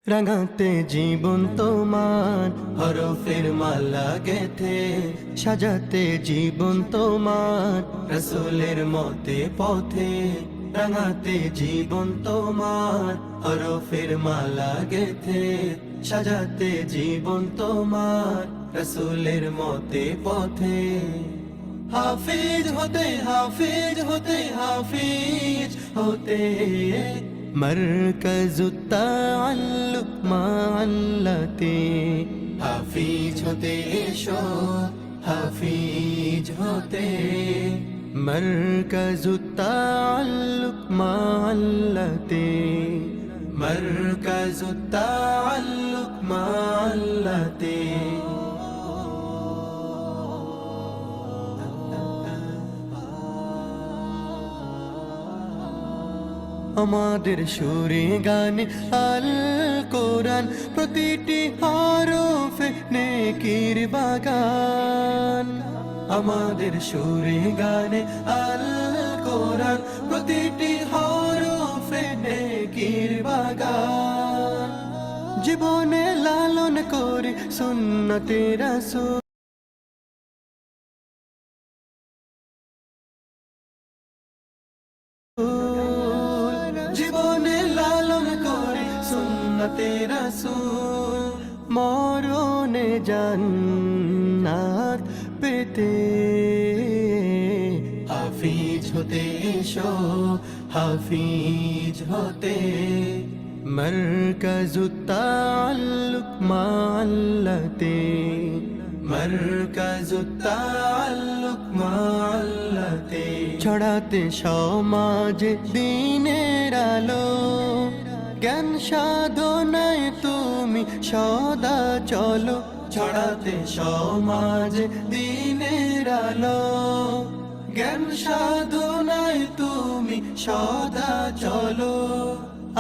রাঙাতে জীবন তোমার হরফের মালা গেথে, সাজাতে জীবন তোমার রসুলের মতে পথে। রাঙাতে জীবন তোমার হরফের মালা গেথে, সাজাতে জীবন তোমার রসুলের মতে পথে। হাফিজ হতে হাফিজ হতে হাফিজ হতে, মরকজুত তাআল্লুক মা'আল্লাতে। হাফিজ হতে এসো হাফিজ হতে, মরকজুত তাআল্লুক মা'আল্লাতে। মরকজুত তাআল্লুক মা'আল্লাতে। আমাদের সুরে গানে আল কোরআন, প্রতিটি হরফে নেকির বাগান। আমাদের সুরে গানে আল কোরআন, প্রতিটি হরফে নেকির বাগান। জীবনে লালন করে সুন্নতে রাসূল, জীবনে লালন করে সুন্নতে রাসূল। মরণে জান্নাত পেতে হাফিজ হতে এসো হাফিজ হতে। মরকজুত তাআল্লুক মা'আল্লাতে। মরকজুত তাআল্লুক মা'আল্লাতে। ছড়াতে সমাজে দ্বীনের আলো, জ্ঞান সাধনায় তুমি সদা চলো। ছড়াতে সমাজে দ্বীনের আলো, জ্ঞান সাধনায় তুমি সদা চলো।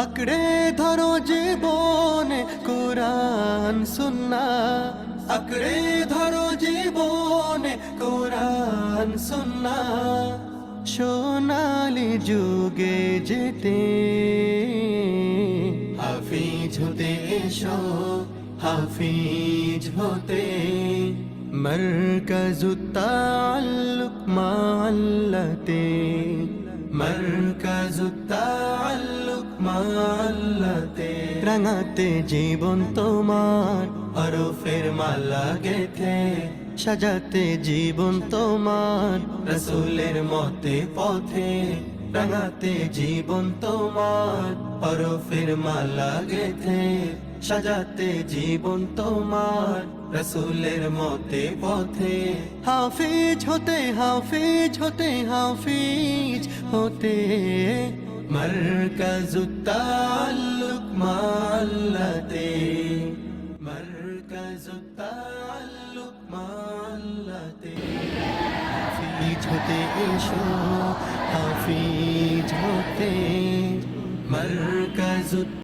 আঁকড়ে ধরো জীবনে কোরআন সুন্নাহ, আঁকড়ে ধরো জীবনে কোরআন সুন্নাহ। সোনালি যুগে যেতে হাফিজ হতে এসো হাফিজ হতে। মরকজুত তাআল্লুক মা'আল্লাতে। মরকজুত তাআল্লুক মা'আল্লাতে। রাঙাতে জীবন তোমার হরফের মালা গেথে, সাজাতে জীবন তোমার রসুলের মতে পথে। রাঙাতে জীবন তোমার হরফের মালা গেথে, সাজাতে জীবন তোমার রসুলের মতে পথে। হাফিজ হতে হাফিজ হতে হাফিজ হতে, মরকজুত তাআল্লুক মা'আল্লাতে। মরকজুত তাআল্লুক মা'আল্লাতে। হাফিজ হতে এসো হাফিজ হতে, মরকজুত